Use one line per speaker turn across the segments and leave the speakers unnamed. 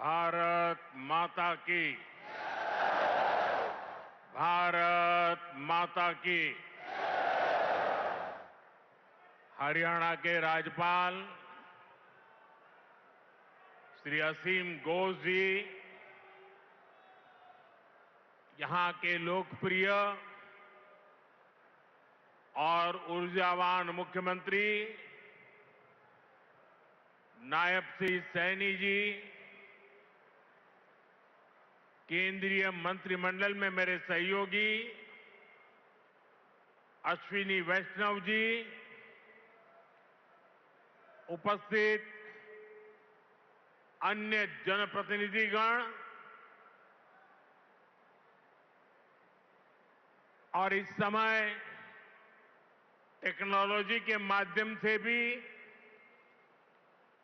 भारत माता की। भारत माता की। हरियाणा के राज्यपाल श्री असीम घोष जी, यहां के लोकप्रिय और ऊर्जावान मुख्यमंत्री नायब सिंह सैनी जी, केंद्रीय मंत्रिमंडल में मेरे सहयोगी अश्विनी वैष्णव जी, उपस्थित अन्य जनप्रतिनिधिगण और इस समय टेक्नोलॉजी के माध्यम से भी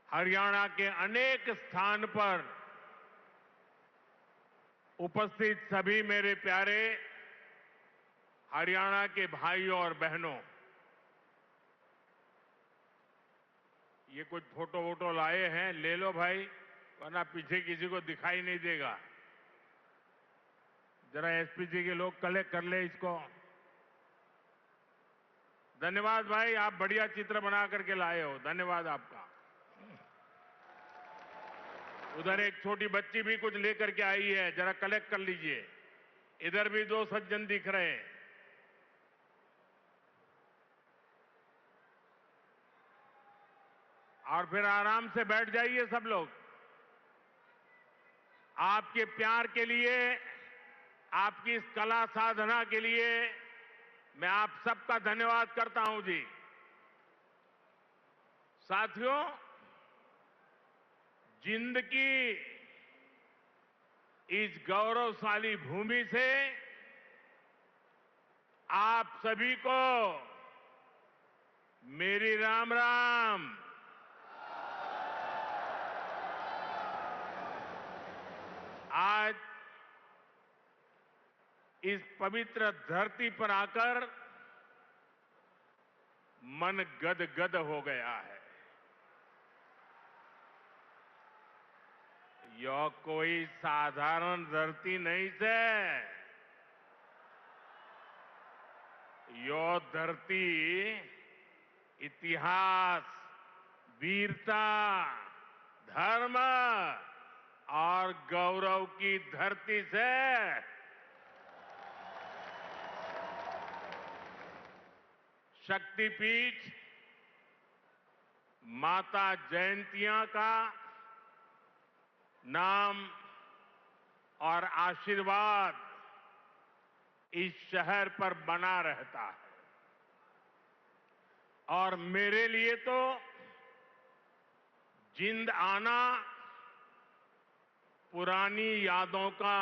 हरियाणा के अनेक स्थान पर उपस्थित सभी मेरे प्यारे हरियाणा के भाइयों और बहनों, ये कुछ फोटो वोटो लाए हैं, ले लो भाई, वरना पीछे किसी को दिखाई नहीं देगा। जरा एसपी जी के लोग कलेक्ट कर ले इसको। धन्यवाद भाई, आप बढ़िया चित्र बना करके लाए हो, धन्यवाद आपका। उधर एक छोटी बच्ची भी कुछ लेकर के आई है, जरा कलेक्ट कर लीजिए। इधर भी दो सज्जन दिख रहे हैं। और फिर आराम से बैठ जाइए सब लोग। आपके प्यार के लिए, आपकी इस कला साधना के लिए मैं आप सबका धन्यवाद करता हूं जी। साथियों, जिंद की इस गौरवशाली भूमि से आप सभी को मेरी राम राम। आज इस पवित्र धरती पर आकर मन गदगद हो गया है। यह कोई साधारण धरती नहीं से, यह धरती इतिहास, वीरता, धर्म और गौरव की धरती से शक्तिपीठ माता जयंतिया का नाम और आशीर्वाद इस शहर पर बना रहता है। और मेरे लिए तो जिंद आना पुरानी यादों का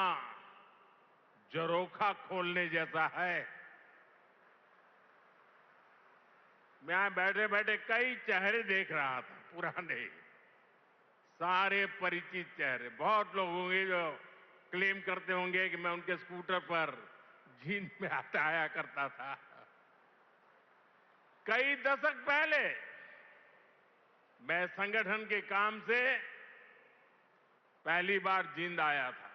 झरोखा खोलने जैसा है। मैं यहां बैठे बैठे कई चेहरे देख रहा था, पुराने, सारे परिचित चेहरे। बहुत लोग होंगे जो क्लेम करते होंगे कि मैं उनके स्कूटर पर जींद में आया करता था। कई दशक पहले मैं संगठन के काम से पहली बार जींद आया था।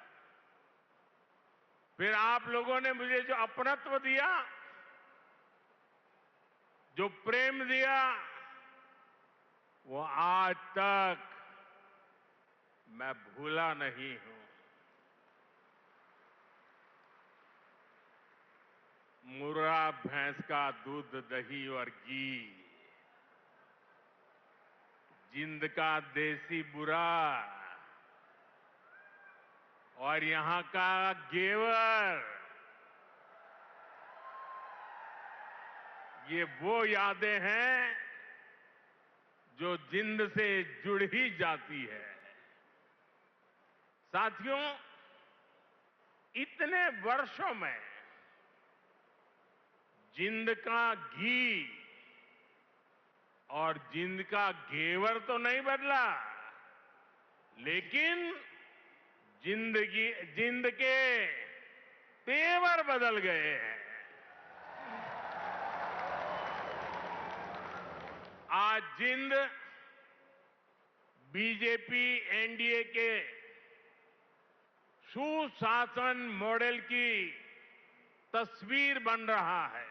फिर आप लोगों ने मुझे जो अपनत्व दिया, जो प्रेम दिया, वो आज तक मैं भूला नहीं हूं। मुर्रा भैंस का दूध, दही और घी, जिंद का देसी बुरा और यहां का घेवर, ये वो यादें हैं जो जिंद से जुड़ ही जाती है। साथियों, इतने वर्षों में जिंद का घी और जिंद का घेवर तो नहीं बदला, लेकिन जिंद के तेवर बदल गए हैं। आज जिंद बीजेपी एनडीए के सुशासन मॉडल की तस्वीर बन रहा है।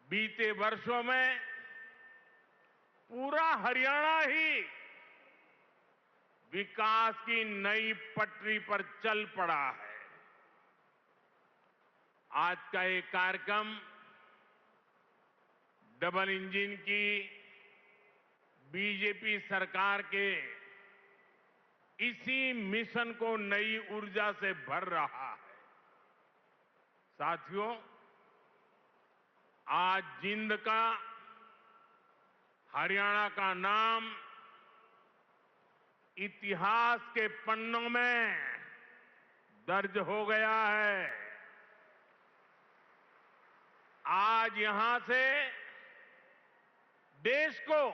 बीते वर्षों में पूरा हरियाणा ही विकास की नई पटरी पर चल पड़ा है। आज का ये कार्यक्रम डबल इंजन की बीजेपी सरकार के इसी मिशन को नई ऊर्जा से भर रहा है। साथियों, आज जिंद का, हरियाणा का नाम इतिहास के पन्नों में दर्ज हो गया है। आज यहां से देश को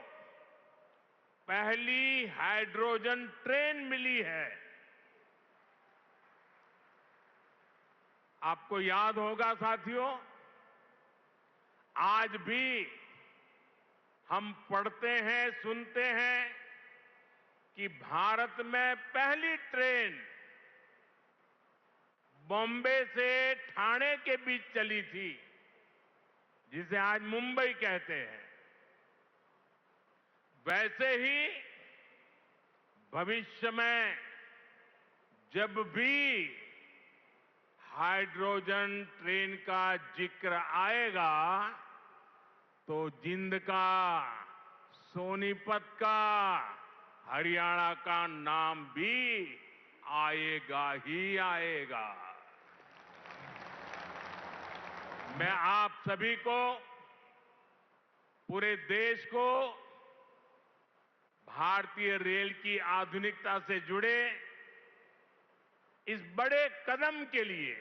पहली हाइड्रोजन ट्रेन मिली है। आपको याद होगा साथियों, आज भी हम पढ़ते हैं, सुनते हैं कि भारत में पहली ट्रेन बॉम्बे से ठाणे के बीच चली थी, जिसे आज मुंबई कहते हैं। वैसे ही भविष्य में जब भी हाइड्रोजन ट्रेन का जिक्र आएगा तो जिंद का, सोनीपत का, हरियाणा का नाम भी आएगा ही आएगा। मैं आप सभी को, पूरे देश को भारतीय रेल की आधुनिकता से जुड़े इस बड़े कदम के लिए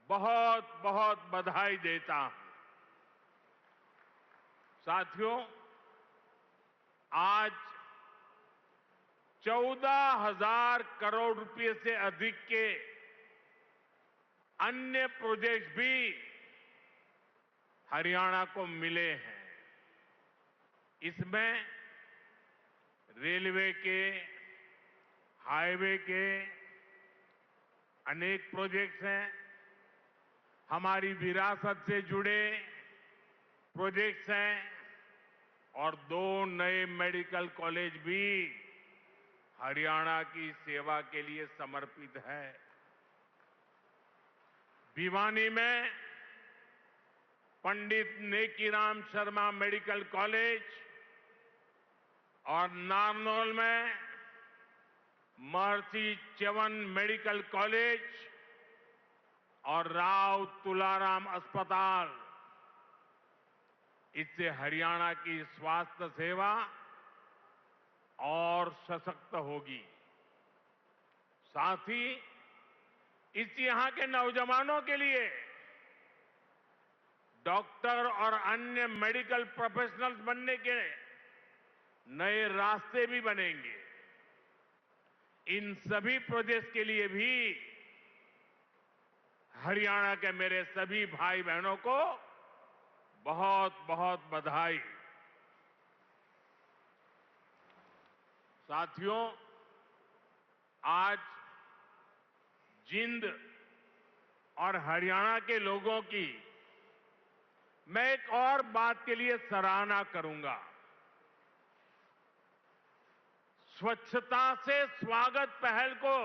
बहुत बहुत बधाई देता हूं। साथियों, आज 14,000 करोड़ रुपए से अधिक के अन्य प्रोजेक्ट्स भी हरियाणा को मिले हैं। इसमें रेलवे के, हाईवे के अनेक प्रोजेक्ट्स हैं। हमारी विरासत से जुड़े प्रोजेक्ट्स हैं और 2 नए मेडिकल कॉलेज भी हरियाणा की सेवा के लिए समर्पित है। भिवानी में पंडित नेकीराम शर्मा मेडिकल कॉलेज और नारनौल में महर्षि च्यवन मेडिकल कॉलेज और राव तुलाराम अस्पताल, इससे हरियाणा की स्वास्थ्य सेवा और सशक्त होगी। साथ ही इस यहां के नौजवानों के लिए डॉक्टर और अन्य मेडिकल प्रोफेशनल्स बनने के नए रास्ते भी बनेंगे। इन सभी प्रोजेक्ट्स के लिए भी हरियाणा के मेरे सभी भाई बहनों को बहुत बहुत बधाई। साथियों, आज जिंद और हरियाणा के लोगों की मैं एक और बात के लिए सराहना करूंगा। स्वच्छता से स्वागत पहल को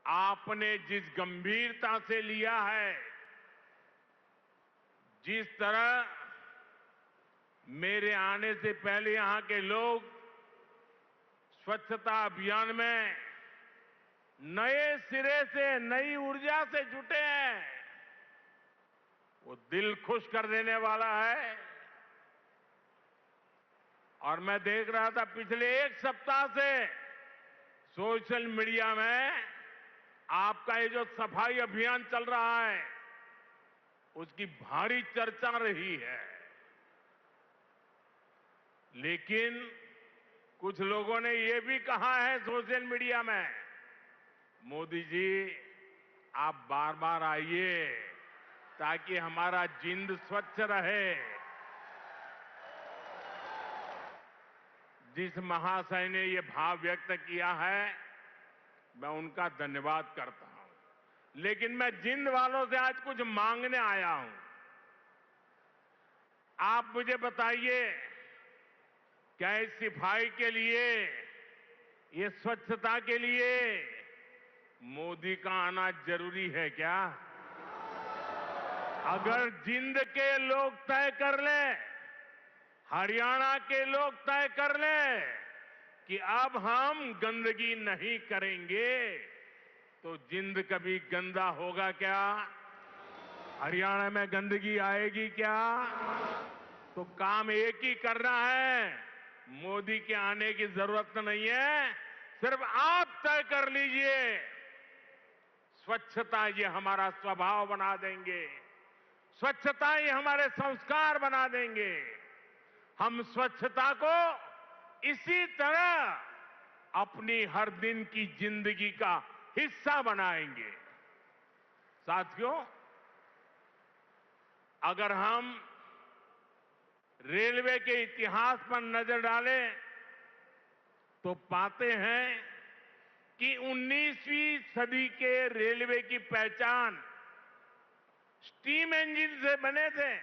आपने जिस गंभीरता से लिया है, जिस तरह मेरे आने से पहले यहां के लोग स्वच्छता अभियान में नए सिरे से, नई ऊर्जा से जुटे हैं, वो दिल खुश कर देने वाला है। और मैं देख रहा था पिछले 1 सप्ताह से सोशल मीडिया में आपका ये जो सफाई अभियान चल रहा है, उसकी भारी चर्चा रही है। लेकिन कुछ लोगों ने ये भी कहा है सोशल मीडिया में, मोदी जी आप बार बार आइए ताकि हमारा जिंद स्वच्छ रहे। जिस महाशय ने ये भाव व्यक्त किया है, मैं उनका धन्यवाद करता हूं। लेकिन मैं जिंद वालों से आज कुछ मांगने आया हूं। आप मुझे बताइए, क्या इस सफाई के लिए, ये स्वच्छता के लिए मोदी का आना जरूरी है क्या? अगर जिंद के लोग तय कर लें, हरियाणा के लोग तय कर लें कि अब हम गंदगी नहीं करेंगे, तो जिंद कभी गंदा होगा क्या? हरियाणा में गंदगी आएगी क्या? तो काम एक ही करना है, मोदी के आने की जरूरत नहीं है, सिर्फ आप तय कर लीजिए। स्वच्छता ये हमारा स्वभाव बना देंगे, स्वच्छता ये हमारे संस्कार बना देंगे। हम स्वच्छता को इसी तरह अपनी हर दिन की जिंदगी का हिस्सा बनाएंगे। साथियों, अगर हम रेलवे के इतिहास पर नजर डालें तो पाते हैं कि 19वीं सदी के रेलवे की पहचान स्टीम इंजन से बने थे।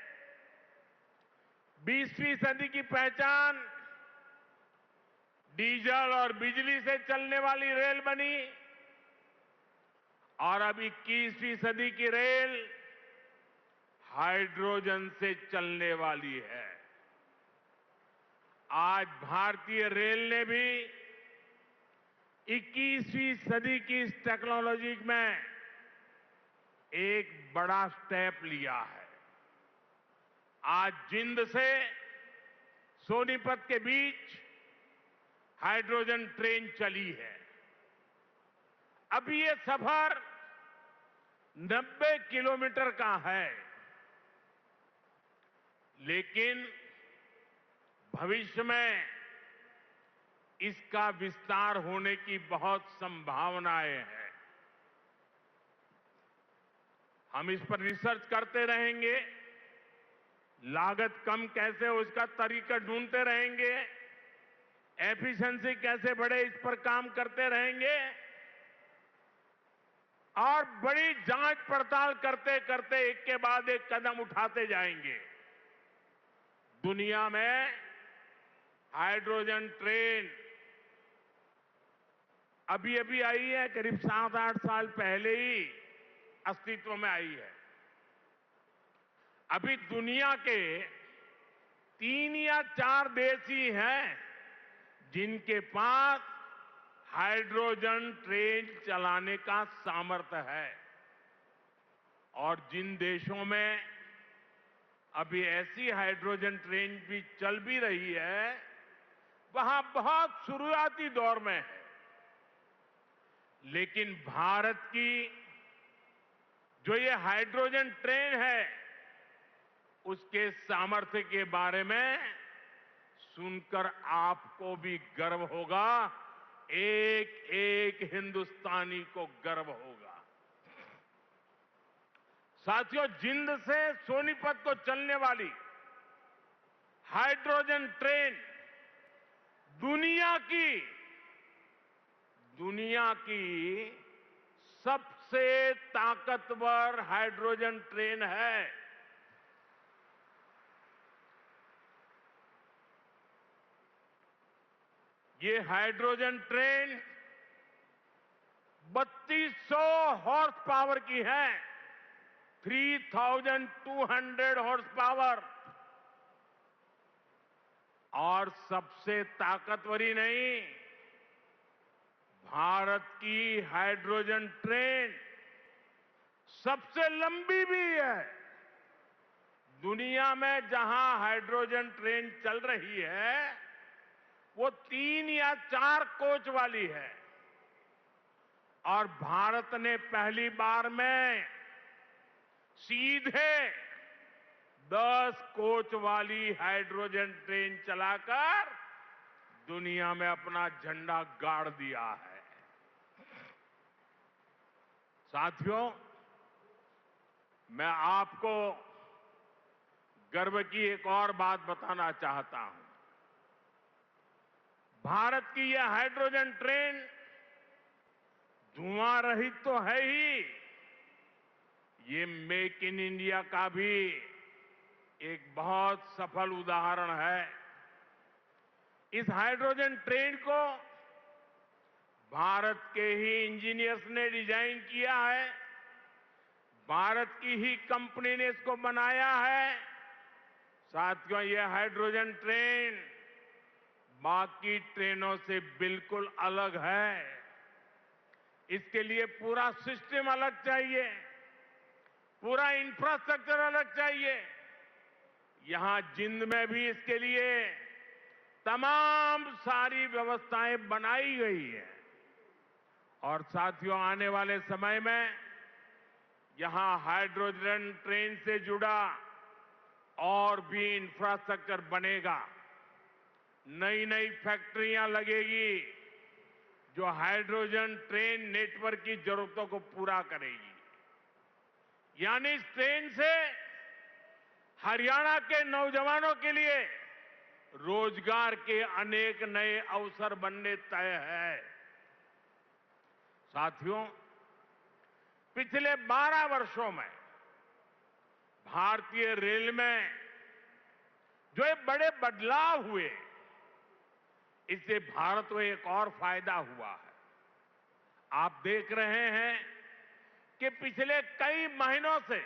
20वीं सदी की पहचान डीजल और बिजली से चलने वाली रेल बनी, और अब 21वीं सदी की रेल हाइड्रोजन से चलने वाली है। आज भारतीय रेल ने भी 21वीं सदी की इस टेक्नोलॉजी में एक बड़ा स्टेप लिया है। आज जिंद से सोनीपत के बीच हाइड्रोजन ट्रेन चली है। अभी ये सफर 90 किलोमीटर का है, लेकिन भविष्य में इसका विस्तार होने की बहुत संभावनाएं हैं। हम इस पर रिसर्च करते रहेंगे, लागत कम कैसे हो इसका तरीका ढूंढते रहेंगे, एफिशिएंसी कैसे बढ़े इस पर काम करते रहेंगे, और बड़ी जांच पड़ताल करते करते एक के बाद एक कदम उठाते जाएंगे। दुनिया में हाइड्रोजन ट्रेन अभी अभी आई है, करीब 7-8 साल पहले ही अस्तित्व में आई है। अभी दुनिया के 3 या 4 देश ही हैं जिनके पास हाइड्रोजन ट्रेन चलाने का सामर्थ्य है, और जिन देशों में अभी ऐसी हाइड्रोजन ट्रेन भी चल भी रही है, वहां बहुत शुरुआती दौर में है। लेकिन भारत की जो ये हाइड्रोजन ट्रेन है, उसके सामर्थ्य के बारे में सुनकर आपको भी गर्व होगा, एक एक हिंदुस्तानी को गर्व होगा। साथियों, जिंद से सोनीपत को चलने वाली हाइड्रोजन ट्रेन दुनिया की सबसे ताकतवर हाइड्रोजन ट्रेन है। ये हाइड्रोजन ट्रेन 3200 हॉर्स पावर की है, 3200 हॉर्स पावर। और सबसे ताकतवर ही नहीं, भारत की हाइड्रोजन ट्रेन सबसे लंबी भी है। दुनिया में जहां हाइड्रोजन ट्रेन चल रही है, वो 3 या 4 कोच वाली है, और भारत ने पहली बार में सीधे 10 कोच वाली हाइड्रोजन ट्रेन चलाकर दुनिया में अपना झंडा गाड़ दिया है। साथियों, मैं आपको गर्व की एक और बात बताना चाहता हूं। भारत की यह हाइड्रोजन ट्रेन धुआं रहित तो है ही, ये मेक इन इंडिया का भी एक बहुत सफल उदाहरण है। इस हाइड्रोजन ट्रेन को भारत के ही इंजीनियर्स ने डिजाइन किया है, भारत की ही कंपनी ने इसको बनाया है। साथियों, यह हाइड्रोजन ट्रेन बाकी ट्रेनों से बिल्कुल अलग है। इसके लिए पूरा सिस्टम अलग चाहिए, पूरा इंफ्रास्ट्रक्चर अलग चाहिए। यहां जिंद में भी इसके लिए तमाम सारी व्यवस्थाएं बनाई गई है। और साथियों, आने वाले समय में यहां हाइड्रोजन ट्रेन से जुड़ा और भी इंफ्रास्ट्रक्चर बनेगा। नई नई फैक्ट्रियां लगेगी जो हाइड्रोजन ट्रेन नेटवर्क की जरूरतों को पूरा करेगी। यानी इस ट्रेन से हरियाणा के नौजवानों के लिए रोजगार के अनेक नए अवसर बनने तय है। साथियों, पिछले 12 वर्षों में भारतीय रेल में जो ये बड़े बदलाव हुए, इससे भारत को एक और फायदा हुआ है। आप देख रहे हैं कि पिछले कई महीनों से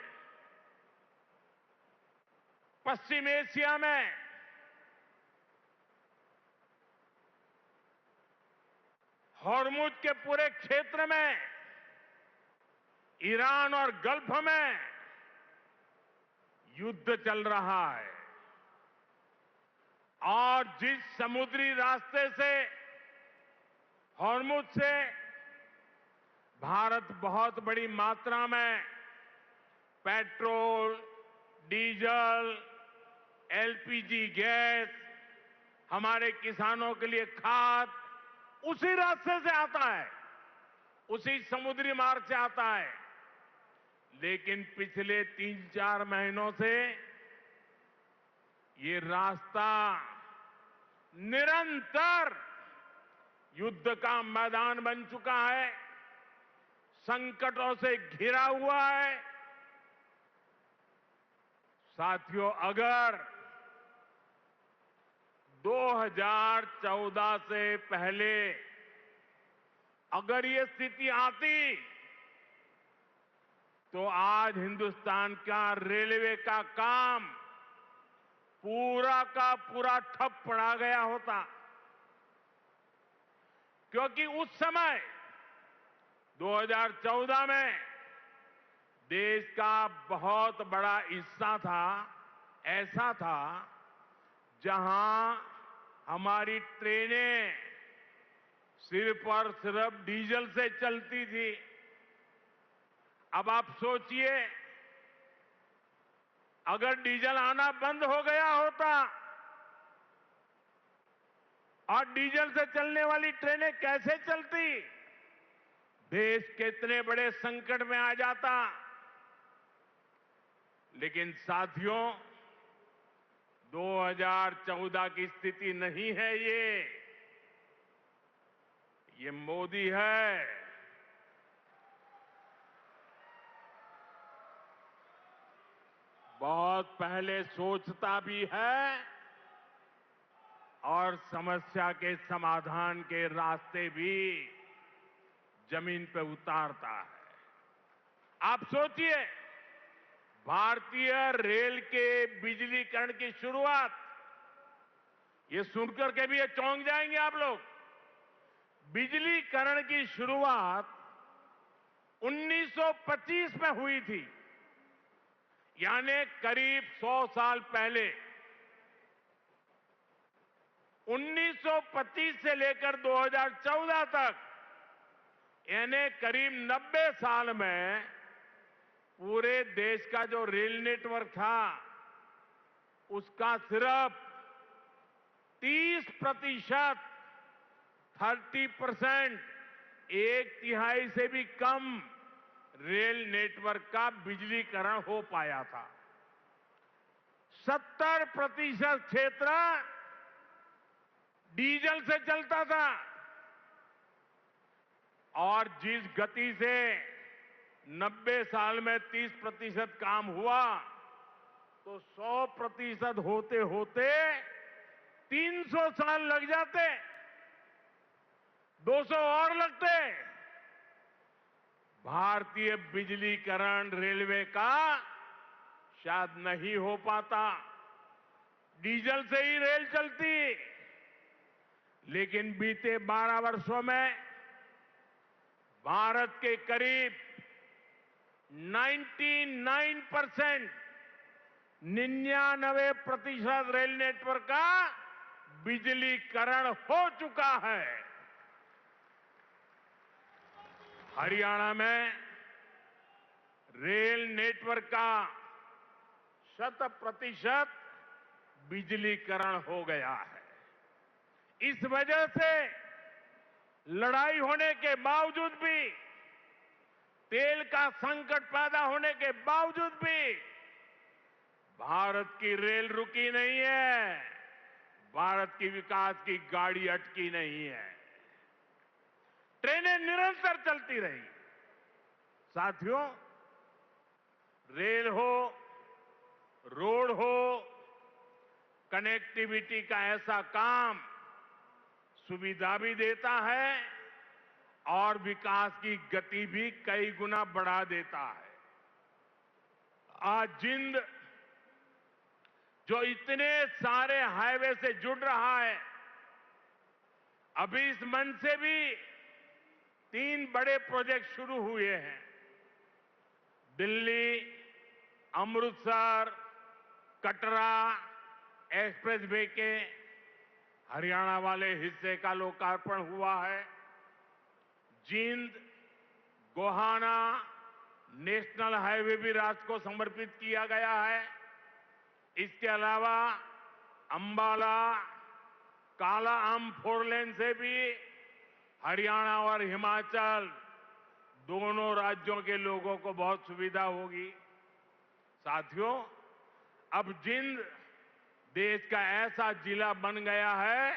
पश्चिम एशिया में हॉर्मुज के पूरे क्षेत्र में, ईरान और गल्फ में युद्ध चल रहा है। और जिस समुद्री रास्ते से, हॉर्मुज से भारत बहुत बड़ी मात्रा में पेट्रोल, डीजल, एलपीजी गैस, हमारे किसानों के लिए खाद, उसी रास्ते से आता है, उसी समुद्री मार्ग से आता है। लेकिन पिछले 3-4 महीनों से ये रास्ता निरंतर युद्ध का मैदान बन चुका है, संकटों से घिरा हुआ है। साथियों, अगर 2014 से पहले अगर ये स्थिति आती तो आज हिंदुस्तान का रेलवे का काम पूरा का पूरा ठप पड़ा गया होता। क्योंकि उस समय 2014 में देश का बहुत बड़ा हिस्सा था, ऐसा था जहां हमारी ट्रेनें सिर्फ और सिर्फ डीजल से चलती थी। अब आप सोचिए, अगर डीजल आना बंद हो गया होता और डीजल से चलने वाली ट्रेनें कैसे चलती, देश कितने बड़े संकट में आ जाता। लेकिन साथियों, 2014 की स्थिति नहीं है ये मोदी है। बहुत पहले सोचता भी है और समस्या के समाधान के रास्ते भी जमीन पे उतारता है। आप सोचिए, भारतीय रेल के बिजलीकरण की शुरुआत, ये सुनकर के भी ये चौंक जाएंगे आप लोग। बिजलीकरण की शुरुआत 1925 में हुई थी, यानी करीब 100 साल पहले। 1925 से लेकर 2014 तक, यानी करीब 90 साल में पूरे देश का जो रेल नेटवर्क था, उसका सिर्फ 30%, 30%, एक तिहाई से भी कम रेल नेटवर्क का बिजलीकरण हो पाया था। 70% क्षेत्र डीजल से चलता था और जिस गति से 90 साल में 30% काम हुआ तो 100% होते होते 300 साल लग जाते, 200 और लगते। भारतीय बिजलीकरण रेलवे का शायद नहीं हो पाता, डीजल से ही रेल चलती। लेकिन बीते 12 वर्षों में भारत के करीब 99% रेल नेटवर्क का बिजलीकरण हो चुका है। हरियाणा में रेल नेटवर्क का 100% बिजलीकरण हो गया है। इस वजह से लड़ाई होने के बावजूद भी, तेल का संकट पैदा होने के बावजूद भी भारत की रेल रुकी नहीं है, भारत की विकास की गाड़ी अटकी नहीं है, ट्रेनें निरंतर चलती रही। साथियों, रेल हो, रोड हो, कनेक्टिविटी का ऐसा काम सुविधा भी देता है और विकास की गति भी कई गुना बढ़ा देता है। आज जिंद जो इतने सारे हाईवे से जुड़ रहा है, अभी इस मंच से भी 3 बड़े प्रोजेक्ट शुरू हुए हैं। दिल्ली, अमृतसर, कटरा एक्सप्रेस वे के हरियाणा वाले हिस्से का लोकार्पण हुआ है। जींद गोहाना नेशनल हाईवे भी राष्ट्र को समर्पित किया गया है। इसके अलावा अंबाला काला आम 4 लेन से भी हरियाणा और हिमाचल दोनों राज्यों के लोगों को बहुत सुविधा होगी। साथियों, अब जिंद देश का ऐसा जिला बन गया है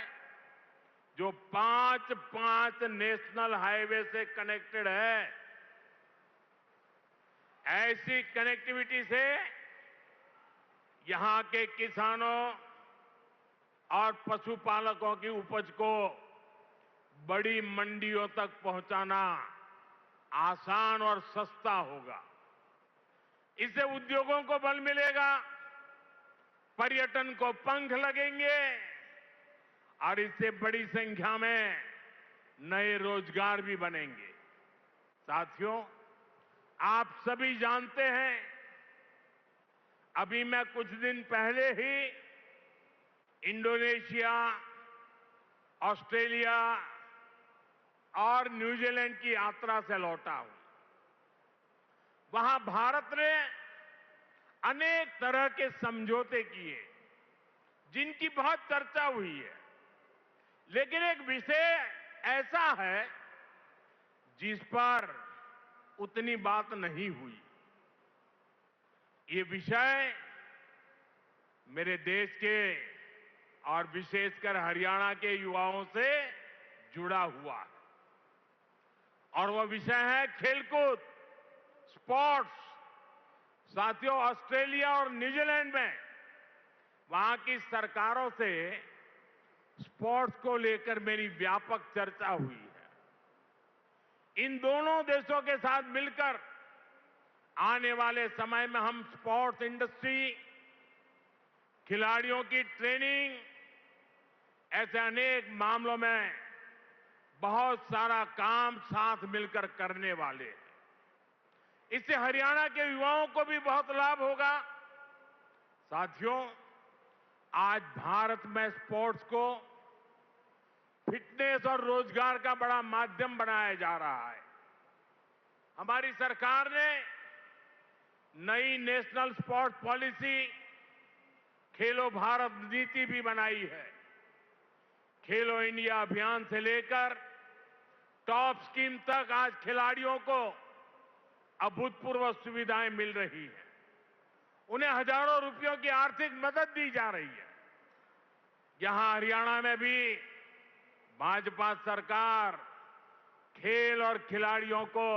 जो 5 नेशनल हाईवे से कनेक्टेड है। ऐसी कनेक्टिविटी से यहां के किसानों और पशुपालकों की उपज को बड़ी मंडियों तक पहुंचाना आसान और सस्ता होगा। इससे उद्योगों को बल मिलेगा, पर्यटन को पंख लगेंगे और इससे बड़ी संख्या में नए रोजगार भी बनेंगे। साथियों, आप सभी जानते हैं, अभी मैं कुछ दिन पहले ही इंडोनेशिया, ऑस्ट्रेलिया और न्यूजीलैंड की यात्रा से लौटा हूं। वहां भारत ने अनेक तरह के समझौते किए जिनकी बहुत चर्चा हुई है, लेकिन एक विषय ऐसा है जिस पर उतनी बात नहीं हुई। ये विषय मेरे देश के और विशेषकर हरियाणा के युवाओं से जुड़ा हुआ है और वह विषय है खेलकूद, स्पोर्ट्स। साथियों, ऑस्ट्रेलिया और न्यूजीलैंड में वहां की सरकारों से स्पोर्ट्स को लेकर मेरी व्यापक चर्चा हुई है। इन दोनों देशों के साथ मिलकर आने वाले समय में हम स्पोर्ट्स इंडस्ट्री, खिलाड़ियों की ट्रेनिंग, ऐसे अनेक मामलों में बहुत सारा काम साथ मिलकर करने वाले हैं। इससे हरियाणा के युवाओं को भी बहुत लाभ होगा। साथियों, आज भारत में स्पोर्ट्स को फिटनेस और रोजगार का बड़ा माध्यम बनाया जा रहा है। हमारी सरकार ने नई नेशनल स्पोर्ट्स पॉलिसी, खेलो भारत नीति भी बनाई है। खेलो इंडिया अभियान से लेकर टॉप स्कीम तक आज खिलाड़ियों को अभूतपूर्व सुविधाएं मिल रही है। उन्हें हजारों रुपयों की आर्थिक मदद दी जा रही है। यहां हरियाणा में भी भाजपा सरकार खेल और खिलाड़ियों को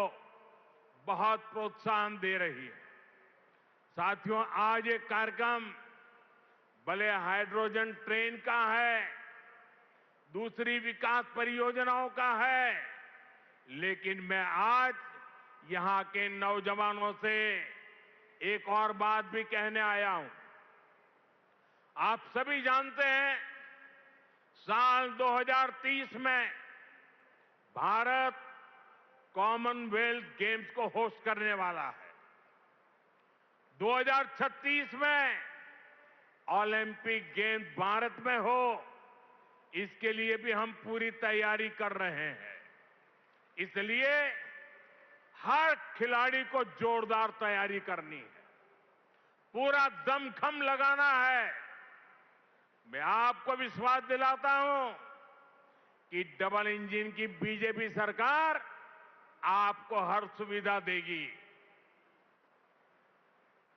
बहुत प्रोत्साहन दे रही है। साथियों, आज ये कार्यक्रम भले हाइड्रोजन ट्रेन का है, दूसरी विकास परियोजनाओं का है, लेकिन मैं आज यहां के नौजवानों से एक और बात भी कहने आया हूं। आप सभी जानते हैं, साल 2030 में भारत कॉमनवेल्थ गेम्स को होस्ट करने वाला है। 2036 में ओलंपिक गेम्स भारत में हो, इसके लिए भी हम पूरी तैयारी कर रहे हैं। इसलिए हर खिलाड़ी को जोरदार तैयारी करनी है, पूरा दमखम लगाना है। मैं आपको विश्वास दिलाता हूं कि डबल इंजन की बीजेपी सरकार आपको हर सुविधा देगी।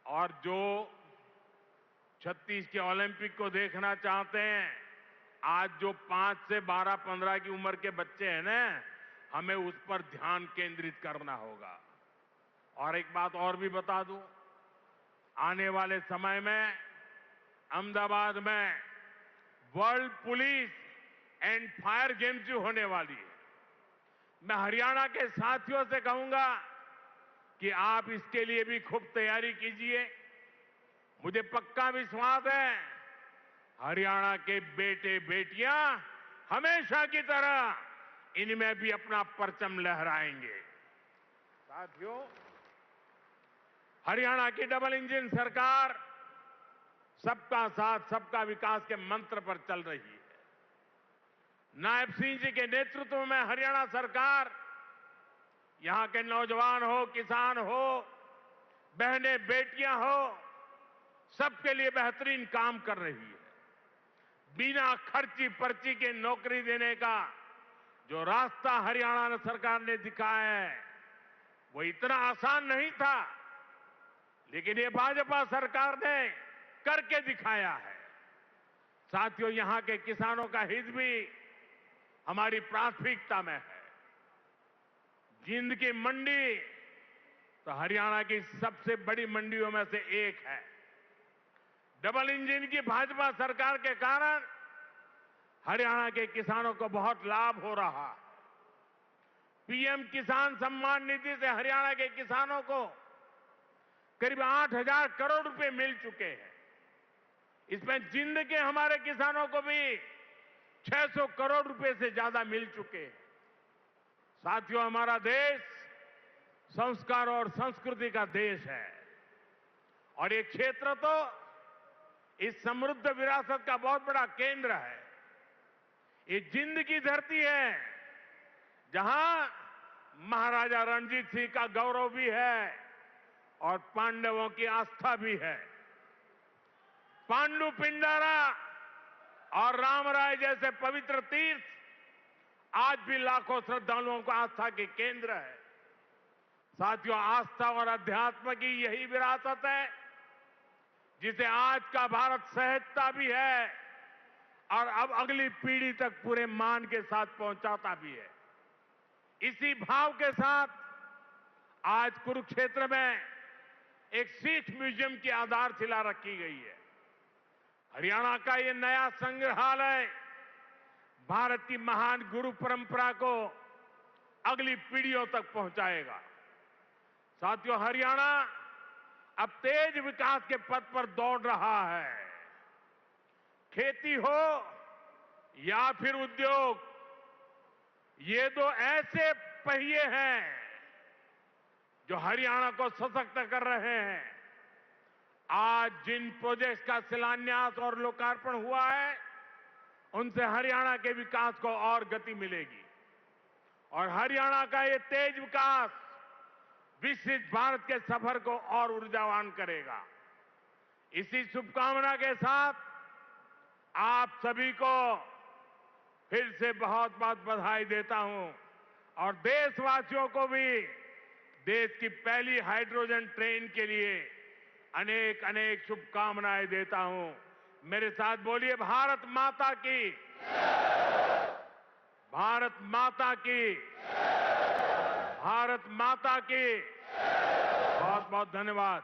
और जो 36 के ओलंपिक को देखना चाहते हैं, आज जो 5 से 12-15 की उम्र के बच्चे हैं ना, हमें उस पर ध्यान केंद्रित करना होगा। और एक बात और भी बता दूं, आने वाले समय में अहमदाबाद में world police and fire games भी होने वाली है। मैं हरियाणा के साथियों से कहूंगा कि आप इसके लिए भी खूब तैयारी कीजिए। मुझे पक्का विश्वास है, हरियाणा के बेटे बेटियां हमेशा की तरह इनमें भी अपना परचम लहराएंगे। साथियों, हरियाणा की डबल इंजन सरकार सबका साथ सबका विकास के मंत्र पर चल रही है। नायब सिंह जी के नेतृत्व में हरियाणा सरकार यहां के नौजवान हो, किसान हो, बहनें बेटियां हो, सबके लिए बेहतरीन काम कर रही है। बिना खर्ची पर्ची के नौकरी देने का जो रास्ता हरियाणा सरकार ने दिखाया है, वो इतना आसान नहीं था, लेकिन ये भाजपा सरकार ने करके दिखाया है। साथियों, यहां के किसानों का हित भी हमारी प्राथमिकता में है। जिंद की मंडी तो हरियाणा की सबसे बड़ी मंडियों में से एक है। डबल इंजन की भाजपा सरकार के कारण हरियाणा के किसानों को बहुत लाभ हो रहा है। पीएम किसान सम्मान निधि से हरियाणा के किसानों को करीब 8,000 करोड़ रुपए मिल चुके हैं। इसमें जिंद के हमारे किसानों को भी 600 करोड़ रुपए से ज्यादा मिल चुके हैं। साथियों, हमारा देश संस्कार और संस्कृति का देश है और ये क्षेत्र तो इस समृद्ध विरासत का बहुत बड़ा केंद्र है। ये जिंद की धरती है, जहां महाराजा रणजीत सिंह का गौरव भी है और पांडवों की आस्था भी है। पांडु पिंडारा और रामराय जैसे पवित्र तीर्थ आज भी लाखों श्रद्धालुओं को आस्था के केंद्र है। साथियों, आस्था और अध्यात्म की यही विरासत है जिसे आज का भारत सहजता भी है और अब अगली पीढ़ी तक पूरे मान के साथ पहुंचाता भी है। इसी भाव के साथ आज कुरुक्षेत्र में एक सिख म्यूजियम की आधारशिला रखी गई है। हरियाणा का ये नया संग्रहालय भारत की महान गुरु परंपरा को अगली पीढ़ियों तक पहुंचाएगा। साथियों, हरियाणा अब तेज विकास के पथ पर दौड़ रहा है। खेती हो या फिर उद्योग, ये दो ऐसे पहिए हैं जो हरियाणा को सशक्त कर रहे हैं। आज जिन प्रोजेक्ट्स का शिलान्यास और लोकार्पण हुआ है, उनसे हरियाणा के विकास को और गति मिलेगी और हरियाणा का ये तेज विकास विकसित भारत के सफर को और ऊर्जावान करेगा। इसी शुभकामना के साथ आप सभी को फिर से बहुत बहुत बधाई देता हूं और देशवासियों को भी देश की पहली हाइड्रोजन ट्रेन के लिए अनेक अनेक शुभकामनाएं देता हूं। मेरे साथ बोलिए, भारत माता की। भारत माता की, भारत माता की। बहुत बहुत धन्यवाद।